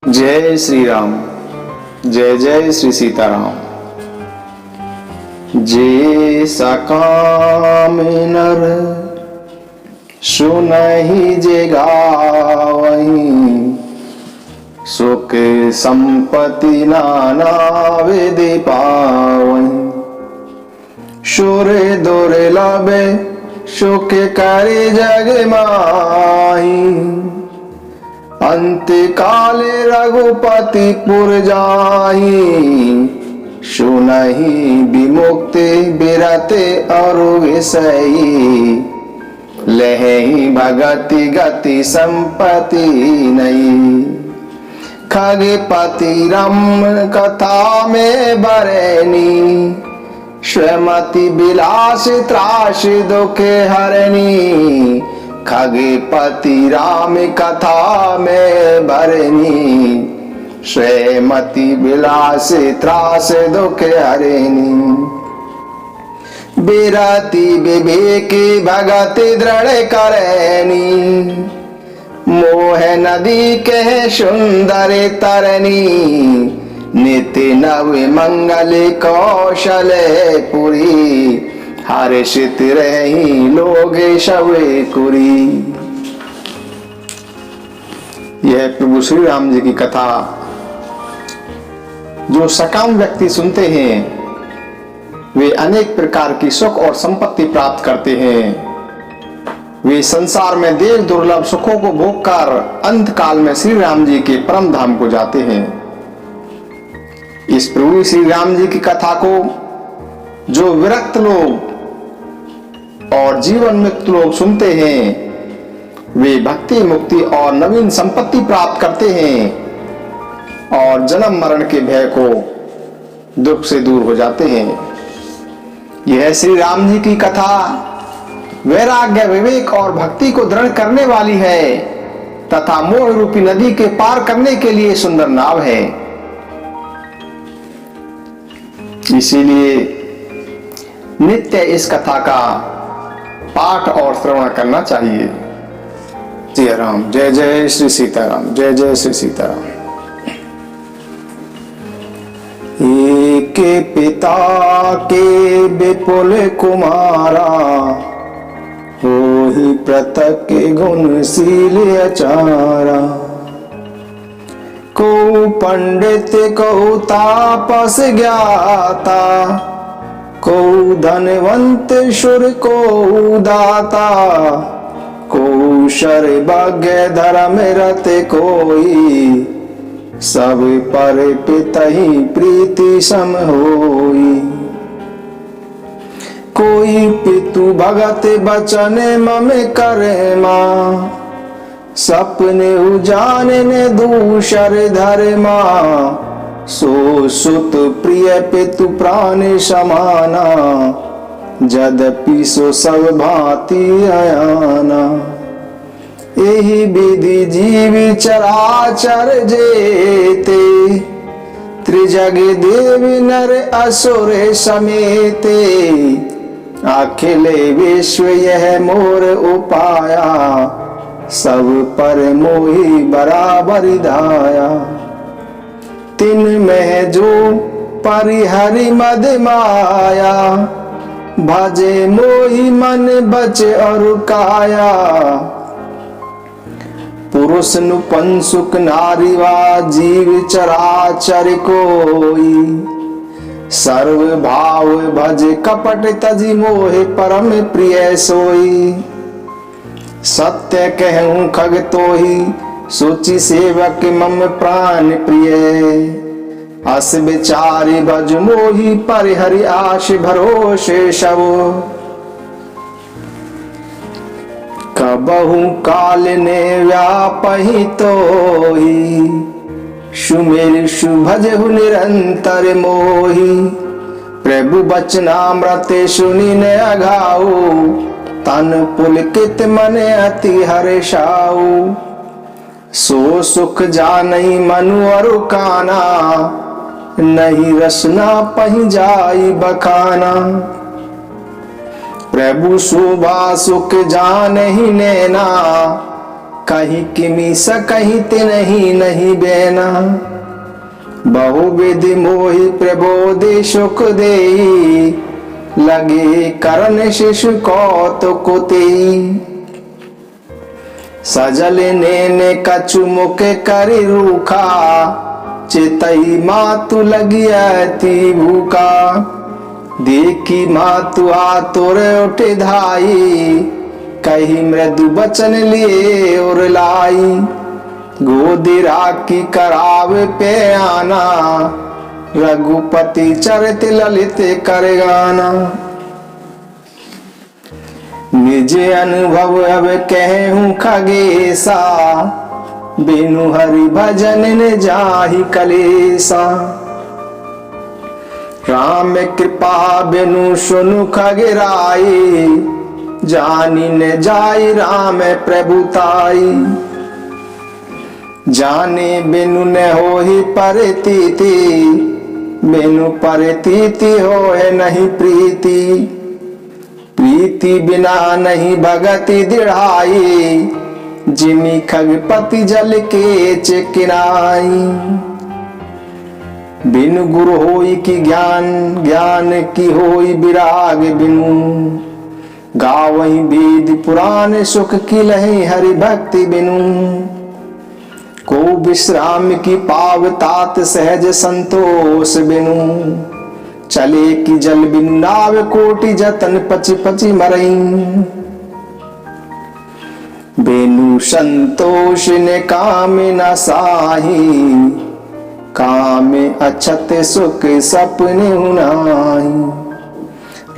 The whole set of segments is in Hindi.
जय श्री राम। जय जय श्री सीताराम। जे सकाम नर सुनहि जे गावहीं, सुख संपत्ति नाना विधि पावहीं। सुर दुर्लभ सुख करे जग माही, अंत काल रघुपति पुर जाहि। सुनहि विमुक्ति बिरते और विषयी, लहहि भगति गति संपत्ति नहीं। खगपति रम कथा में बरनी, स्वमति विलास त्रास दुख हरनी। खगपति राम कथा में भरनी, स्वमति विलास त्रास दुख हरनी। बिरति विवेक भगति दृढ़ करनी, मोह नदी के सुंदर तरनी। नित्य नव मंगल कौशल पुरी, हर्षित रही लोग शवे कुरी। यह प्रभु श्री राम जी की कथा जो सकाम व्यक्ति सुनते हैं, वे अनेक प्रकार की सुख और संपत्ति प्राप्त करते हैं। वे संसार में देव दुर्लभ सुखों को भोगकर अंत काल में श्री राम जी के परम धाम को जाते हैं। इस प्रभु श्री राम जी की कथा को जो विरक्त लोग और जीवन मुक्त लोग सुनते हैं, वे भक्ति मुक्ति और नवीन संपत्ति प्राप्त करते हैं और जन्म मरण के भय को दुख से दूर हो जाते हैं। यह श्री राम जी की कथा वैराग्य विवेक और भक्ति को दृढ़ करने वाली है तथा मोह रूपी नदी के पार करने के लिए सुंदर नाव है। इसीलिए नित्य इस कथा का पाठ और श्रवण करना चाहिए। जय राम। जय जय श्री सीताराम। जय जय श्री सीताराम। एक पिता के विपुल कुमारा, होहि पृथक गुणशील आचारा। को पंडित को तापस ज्ञाता, को धनवंत शूर को दाता। को सर्वज्ञ धर्म रत कोई, सब पर पितहि प्रीति सम होई। कोई पितु भगत बचन मम करमा, सपने उजाने दूसर धर्मा। सो सुत प्रिय पितु प्राण समाना, जदपि सो सब भांति अयाना। एहि विधि जीव चराचर जेते, त्रिजग देव नर असुर समेते। अखिल विश्व यह मोर उपाया, सब पर मोहि बराबर धाया। तिन में जो परिहरि मद माया, भजे मोहि मन बच और काया। पुरुष नुपंसुक नारी वा जीव चराचर कोई, सर्व भाव भज कपट तजि मोहि परम प्रिय सोई। सत्य कहूं खग तोहि, सोचि सेवक मम प्राण प्रिय। अस विचारि भज मोहि परिहरि आश भरोसे शवो। कबहु काल ने व्यापहि तोहि, सुमिर सुभजहु निरंतर मोहि। प्रभु बचनामृत सुनि न अघाऊ, तन पुलकित मन अति हर्षाऊ। सो सुख जानई मनु अरु काना, नहीं रसना पहि जाई बखाना। प्रभु शोभा सुख जानहि नैना, कहीं किमी सकहीं ते नहीं नहीं बेना, बहुविधि मोहि प्रबोधि सुख देई, लगे करण शिशु कौतुक तेई। सजल ने कछु मुख करि रूखा, चितई मातु लगी अति भूखा, देखी मातु आतुर उठ धाई, कही मृदु बचन लिए और लाई। गोदी राखी करावे पे आना, रघुपति चरित ललित कर गाना। निज अनुभव अब कहूँ खगेसा, बिनु हरि भजन न जाहि कलेसा। राम कृपा बिनु सुनु खगराई, जानी न जाई राम प्रभुताई। जाने बिनु न होहि परतीति, बिनु परतीति होए नहीं प्रीति। प्रीति बिना नहीं भगति दृढ़ाई, जिमी खगपति जल के चिकिनाई। बिनु गुरु होई की ज्ञान, ज्ञान की होई विराग बिनु। गावई वेद पुराण सुख की लही हरि भक्ति बिनु। को विश्राम की पाव तात सहज संतोष बिनु। चले की जल बिनु नाव कोटि जतन पची पची मरई। बिनु संतोष ने काम न साही, काम अछत सुख सपने हुनाई।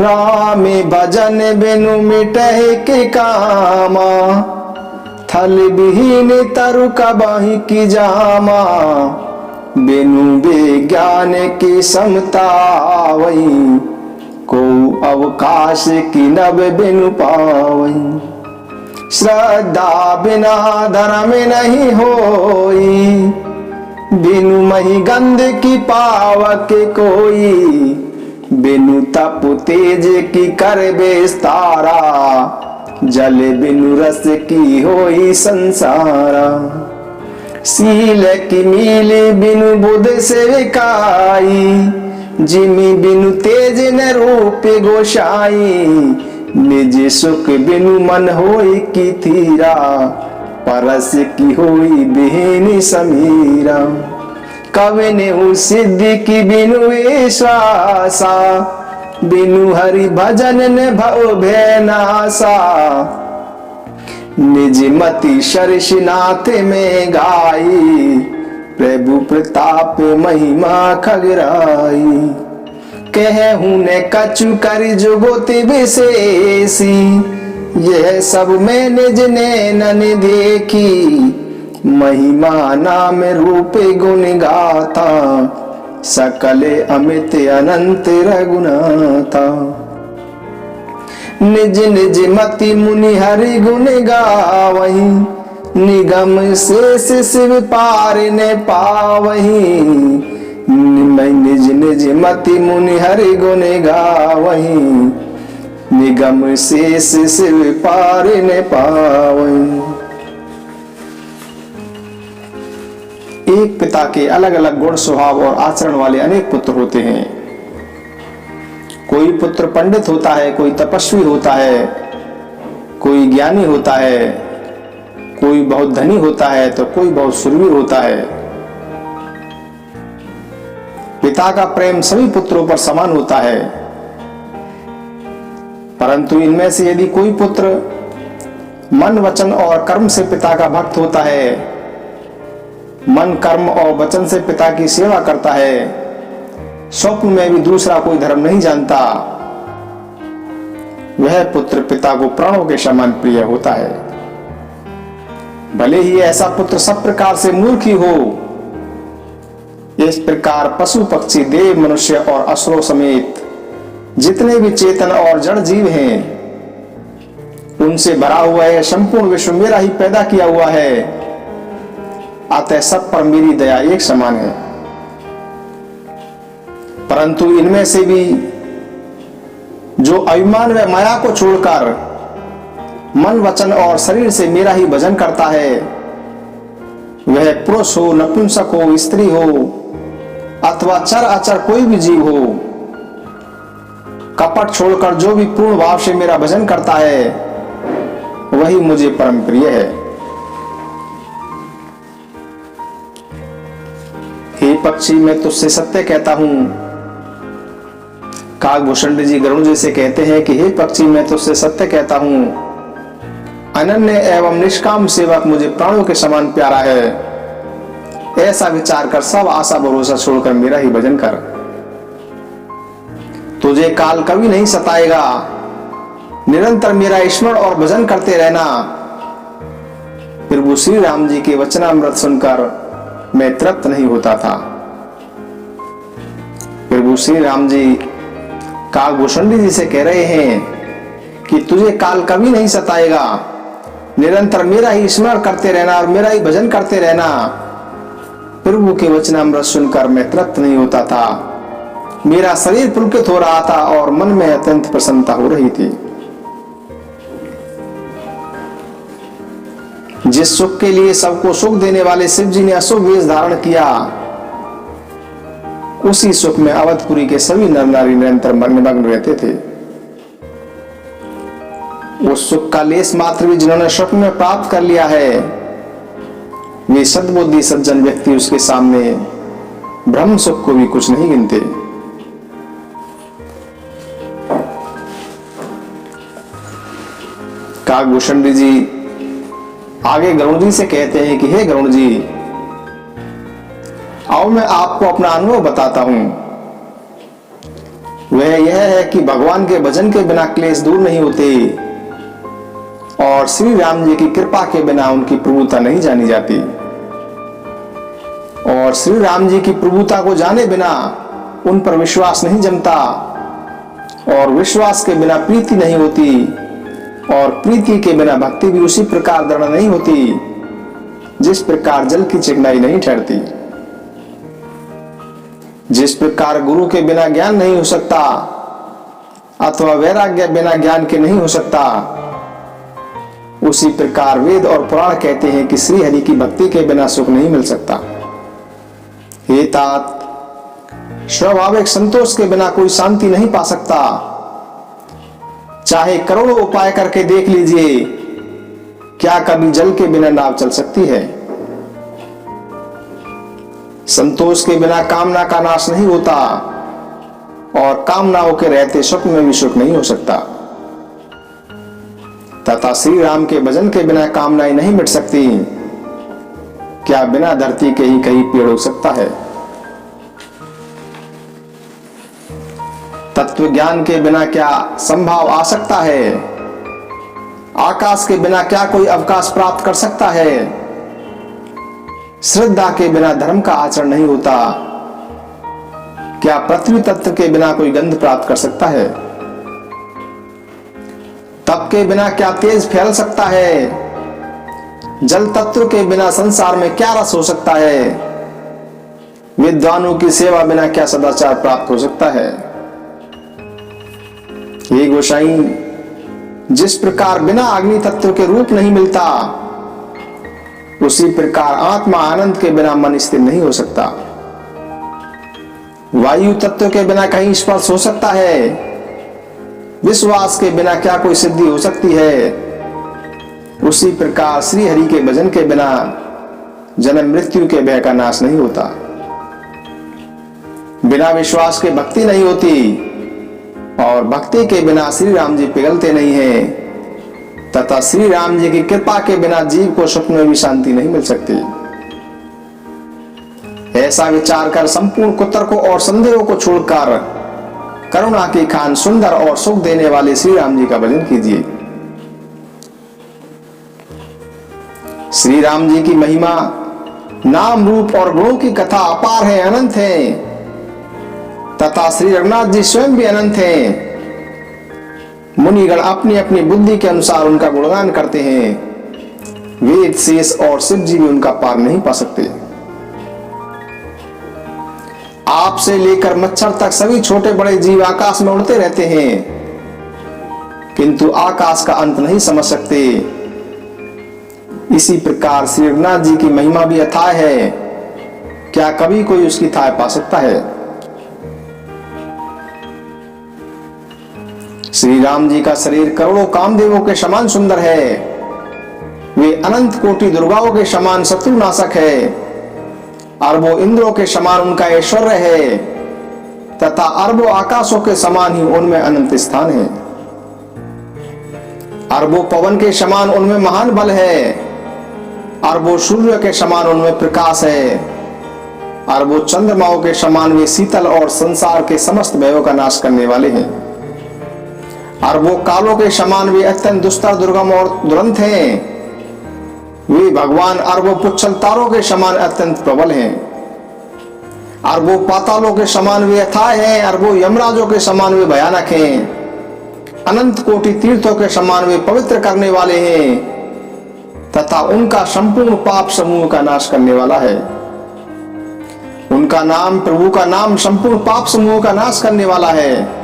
राम भजन बिनु मिटहि के कामा, थल विहीन तरु कबहि की जामा। बिनु विज्ञान की समता वही, को अवकाश की नभ बिनु पावई। श्रद्धा बिना धर्म नहीं होई, बिनु मही गंध की पावक कोई। बिनु तप तेज की कर बेस्तारा, जल बिनु रस की होई संसारा। सील की मील बिनु बुध सेविकाई, जिमी बिनु तेज न रूप गोसाई। निज सुख बिनु मन होई की थीरा, परस की होई बिहीनी समीरा। कवने सिद्धि की बिनु विश्वासा, बिनु हरि भजन न भव भय नासा। निज मति शर्षनाथ में गाई, प्रभु प्रताप महिमा खगराई। कहूँ ने कछु कर जुगोति विशेषी, यह सब मैं निज नैनन देखी। महिमा नाम रूप गुण गाथा, सकल अमित अनंत रघुनाथा। निज निज मति मुनि हरि गुण गावही, निगम शेष शिव पार ने पावही। निज निज मति मुनि हरि गुण गावही, निगम शेष शिव पार ने पावही। एक पिता के अलग अलग गुण स्वभाव और आचरण वाले अनेक पुत्र होते हैं। कोई पुत्र पंडित होता है, कोई तपस्वी होता है, कोई ज्ञानी होता है, कोई बहुत धनी होता है तो कोई बहुत शूरवीर होता है। पिता का प्रेम सभी पुत्रों पर समान होता है, परंतु इनमें से यदि कोई पुत्र मन वचन और कर्म से पिता का भक्त होता है, मन कर्म और वचन से पिता की सेवा करता है, स्वप्न में भी दूसरा कोई धर्म नहीं जानता, वह पुत्र पिता को प्राणों के समान प्रिय होता है। भले ही ऐसा पुत्र सब प्रकार से मूर्ख ही हो, इस प्रकार पशु पक्षी देव मनुष्य और असुरों समेत जितने भी चेतन और जड़ जीव हैं, उनसे भरा हुआ है संपूर्ण विश्व मेरा ही पैदा किया हुआ है, अतः सब पर मेरी दया एक समान है। परंतु इनमें से भी जो अभिमान व माया को छोड़कर मन वचन और शरीर से मेरा ही भजन करता है, वह पुरुष हो, नपुंसक हो, स्त्री हो अथवा चर अचर कोई भी जीव हो, कपट छोड़कर जो भी पूर्ण भाव से मेरा भजन करता है वही मुझे परम प्रिय है। हे पक्षी, मैं तुझसे सत्य कहता हूं। काकभूषण जी गरुड़ जी से कहते हैं कि हे पक्षी, मैं तुझसे सत्य कहता हूं, अनन्य एवं निष्काम सेवक मुझे प्राणों के समान प्यारा है। ऐसा विचार कर सब आशा भरोसा छोड़कर मेरा ही भजन कर। तुझे काल कभी नहीं सताएगा। निरंतर मेरा स्मरण और भजन करते रहना। प्रभु श्री राम जी के वचनामृत सुनकर मैं तृप्त नहीं होता था। प्रभु श्री राम जी काकभूषण जी से कह रहे हैं कि तुझे काल कभी नहीं सताएगा। निरंतर मेरा ही स्मरण करते रहना और मेरा ही भजन करते रहना। प्रभु के वचनामृत सुनकर मैं तृप्त नहीं होता था। मेरा शरीर पुलकित हो रहा था और मन में अत्यंत प्रसन्नता हो रही थी। जिस सुख के लिए सबको सुख देने वाले शिव जी ने अशुभ वेश धारण किया, उसी सुख में अवधपुरी के सभी नर नारी निरंतर मग्न रहते थे। उस सुख का लेस मात्र भी जिन्होंने स्वप्न में प्राप्त कर लिया है, वे सद्बुद्धि सज्जन व्यक्ति उसके सामने ब्रह्म सुख को भी कुछ नहीं गिनते। काकभूषण जी आगे गरुड़ जी से कहते हैं कि हे गरुड़ जी, आओ मैं आपको अपना अनुभव बताता हूं। वह यह है कि भगवान के भजन के बिना क्लेश दूर नहीं होते और श्री राम जी की कृपा के बिना उनकी प्रभुता नहीं जानी जाती, और श्री राम जी की प्रभुता को जाने बिना उन पर विश्वास नहीं जमता, और विश्वास के बिना प्रीति नहीं होती, और प्रीति के बिना भक्ति भी उसी प्रकार दृढ़ नहीं होती जिस प्रकार जल की चिकनाई नहीं ठहरती। जिस प्रकार गुरु के बिना ज्ञान नहीं हो सकता अथवा वैराग्य बिना ज्ञान के नहीं हो सकता, उसी प्रकार वेद और पुराण कहते हैं कि श्री हरि की भक्ति के बिना सुख नहीं मिल सकता। हे तात, स्वाभाविक संतोष के बिना कोई शांति नहीं पा सकता। चाहे करोड़ों उपाय करके देख लीजिए, क्या कभी जल के बिना नाव चल सकती है? संतोष के बिना कामना का नाश नहीं होता और कामनाओं के रहते स्वप्न में भी सुख नहीं हो सकता। तथा श्री राम के भजन के बिना कामनाएं नहीं मिट सकती। क्या बिना धरती के ही कहीं पेड़ हो सकता है? तत्व ज्ञान के बिना क्या संभाव आ सकता है? आकाश के बिना क्या कोई अवकाश प्राप्त कर सकता है? श्रद्धा के बिना धर्म का आचरण नहीं होता। क्या पृथ्वी तत्व के बिना कोई गंध प्राप्त कर सकता है? तप के बिना क्या तेज फैल सकता है? जल तत्व के बिना संसार में क्या रस हो सकता है? विद्वानों की सेवा बिना क्या सदाचार प्राप्त हो सकता है? हे गोसाई, जिस प्रकार बिना अग्नि तत्व के रूप नहीं मिलता, उसी प्रकार आत्मा आनंद के बिना मन स्थिर नहीं हो सकता। वायु तत्व के बिना कहीं स्पर्श हो सकता है? विश्वास के बिना क्या कोई सिद्धि हो सकती है? उसी प्रकार श्री हरि के भजन के बिना जन्म मृत्यु के भय का नाश नहीं होता। बिना विश्वास के भक्ति नहीं होती और भक्ति के बिना श्री राम जी पिघलते नहीं हैं, तथा श्री राम जी की कृपा के बिना जीव को स्वप्न में भी शांति नहीं मिल सकती। ऐसा विचार कर संपूर्ण कुतर्कों और संदेहों को छोड़कर करुणा की खान सुंदर और सुख देने वाले श्री राम जी का भजन कीजिए। श्री राम जी की महिमा, नाम रूप और गुणों की कथा अपार है, अनंत है, तथा श्री रघुनाथ जी स्वयं भी अनंत हैं। मुनिगण अपनी अपनी बुद्धि के अनुसार उनका गुणगान करते हैं। वेद शेष और शिव जी भी उनका पार नहीं पा सकते। आपसे लेकर मच्छर तक सभी छोटे बड़े जीव आकाश में उड़ते रहते हैं, किंतु आकाश का अंत नहीं समझ सकते। इसी प्रकार श्री रघुनाथ जी की महिमा भी अथाह है, क्या कभी कोई उसकी थाह पा सकता है। श्री राम जी का शरीर करोड़ों कामदेवों के समान सुंदर है, वे अनंत कोटि दुर्गाओं के समान शत्रुनाशक है, अरबों इंद्रों के समान उनका ऐश्वर्य है, तथा अरबों आकाशों के समान ही उनमें अनंत स्थान है। अरबों पवन के समान उनमें महान बल है, अरबों सूर्य के समान उनमें प्रकाश है, अरबों चंद्रमाओं के समान वे शीतल और संसार के समस्त भयों का नाश करने वाले हैं। अरबों कालों के समान वे अत्यंत दुस्तर दुर्गम और दुरंत हैं। वे भगवान अरबों पुच्छल तारों के समान अत्यंत प्रबल हैं। अरबों पातालों के समान वे अथाह हैं, अरबों यमराजों के समान वे भयानक हैं, अनंत कोटि तीर्थों के समान वे पवित्र करने वाले हैं, तथा उनका संपूर्ण पाप समूह का नाश करने वाला है। उनका नाम, प्रभु का नाम संपूर्ण पाप समूह का नाश करने वाला है।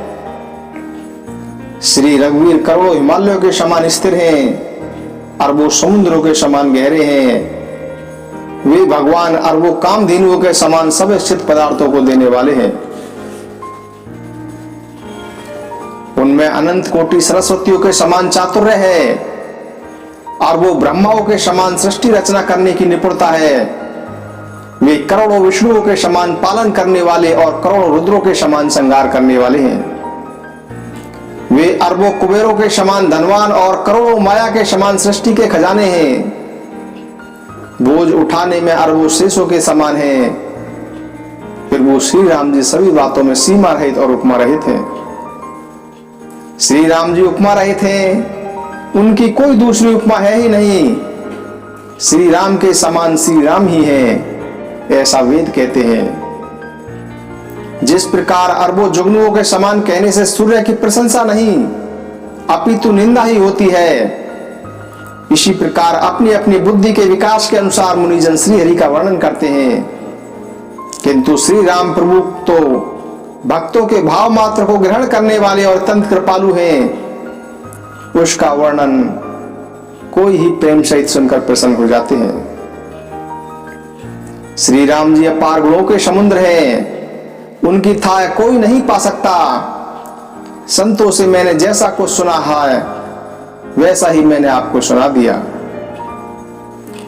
श्री रघुवीर करोड़ों हिमालयों के समान स्थिर हैं, अरबों समुद्रों के समान गहरे हैं। वे भगवान अरबों कामधेनुओं के समान सब स्थित पदार्थों को देने वाले हैं। उनमें अनंत कोटि सरस्वतियों के समान चातुर्य है, अरबों ब्रह्माओं के समान सृष्टि रचना करने की निपुणता है। वे करोड़ों विष्णुओं के समान पालन करने वाले और करोड़ों रुद्रों के समान संहार करने वाले हैं। वे अरबों कुबेरों के समान धनवान और करोड़ों माया के समान सृष्टि के खजाने हैं। बोझ उठाने में अरबों शेषों के समान हैं। फिर वो श्री राम जी सभी बातों में सीमा रहित और उपमा रहित हैं। श्री राम जी उपमा रहित हैं, उनकी कोई दूसरी उपमा है ही नहीं। श्री राम के समान श्री राम ही है, ऐसा वेद कहते हैं। जिस प्रकार अरबों जुगनुओं के समान कहने से सूर्य की प्रशंसा नहीं अपितु निंदा ही होती है, इसी प्रकार अपनी अपनी बुद्धि के विकास के अनुसार मुनिजन श्री हरि का वर्णन करते हैं। किंतु श्री राम प्रभु तो भक्तों के भाव मात्र को ग्रहण करने वाले और अत्यंत कृपालु हैं। उसका वर्णन कोई ही प्रेम सहित सुनकर प्रसन्न हो जाते हैं। श्री राम जी अपार गुणों के समुद्र हैं, उनकी थाह कोई नहीं पा सकता। संतों से मैंने जैसा कुछ सुना है वैसा ही मैंने आपको सुना दिया।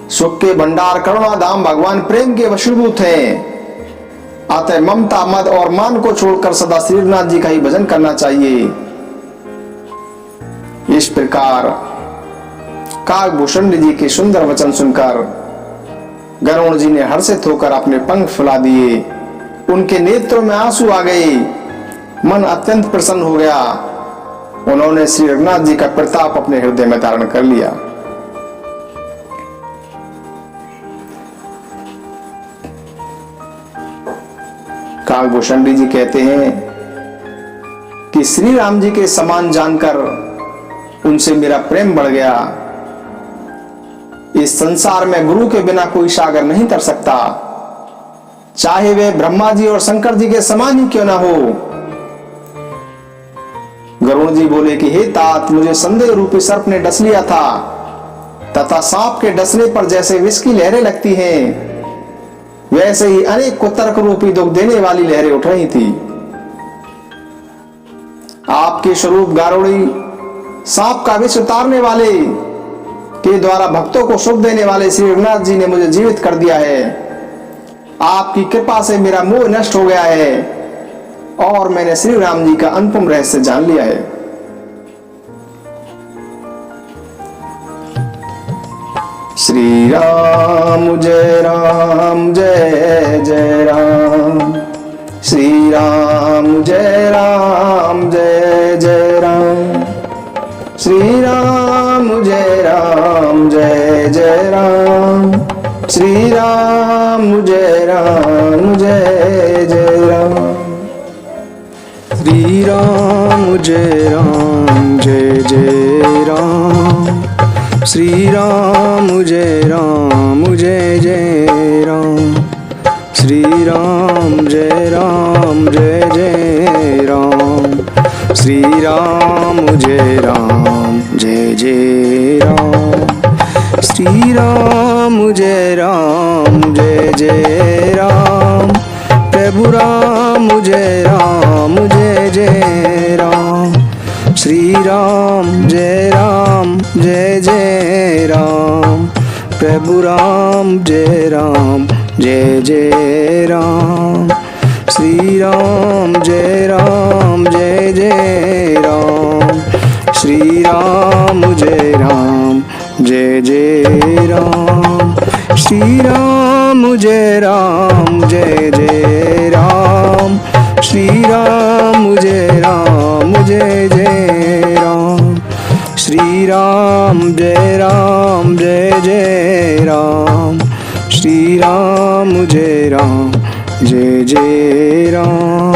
सुख के भंडार करुणा धाम भगवान प्रेम के वशीभूत हैं। अतः ममता मद और मान को छोड़कर सदा श्री रघुनाथ जी का ही भजन करना चाहिए। इस प्रकार काकभूषण जी के सुंदर वचन सुनकर गरुड़ जी ने हर्षित होकर अपने पंख फुला दिए। उनके नेत्रों में आंसू आ गए, मन अत्यंत प्रसन्न हो गया। उन्होंने श्री रघुनाथ जी का प्रताप अपने हृदय में धारण कर लिया। काकभूषण जी कहते हैं कि श्री राम जी के समान जानकर उनसे मेरा प्रेम बढ़ गया। इस संसार में गुरु के बिना कोई सागर नहीं तर सकता, चाहे वे ब्रह्मा जी और शंकर जी के समान ही क्यों ना हो। गरुड़ जी बोले कि हे तात, मुझे संदेह रूपी सर्प ने डस लिया था, तथा सांप के डसने पर जैसे विष की लहरें लगती हैं, वैसे ही अनेक को तर्क रूपी दुख देने वाली लहरें उठ रही थी। आपके स्वरूप गारुड़ी सांप का विष उतारने वाले के द्वारा भक्तों को सुख देने वाले श्री रघुनाथ जी ने मुझे जीवित कर दिया है। आपकी कृपा से मेरा मोह नष्ट हो गया है और मैंने श्री राम जी का अनुपम रहस्य जान लिया है। श्री राम जय राम जय जय राम, श्री राम जय राम जय जय राम, श्री राम जय राम जय जय राम, श्री राम जय राम जय जय राम, श्री राम जय राम जय जय राम, श्री राम जय राम जय जय राम, श्री राम जय राम जय जय राम, श्री राम जय राम जय जय राम। श्री राम जय राम जय जय राम। प्रभु राम जय जय राम। श्री राम जय जय राम। प्रभु राम जय जय राम। श्री राम जय जय राम। श्री राम जय जय राम। श्री राम जय जय राम। श्री राम जय जय राम। श्री राम जय जय राम। श्री राम जय जय राम।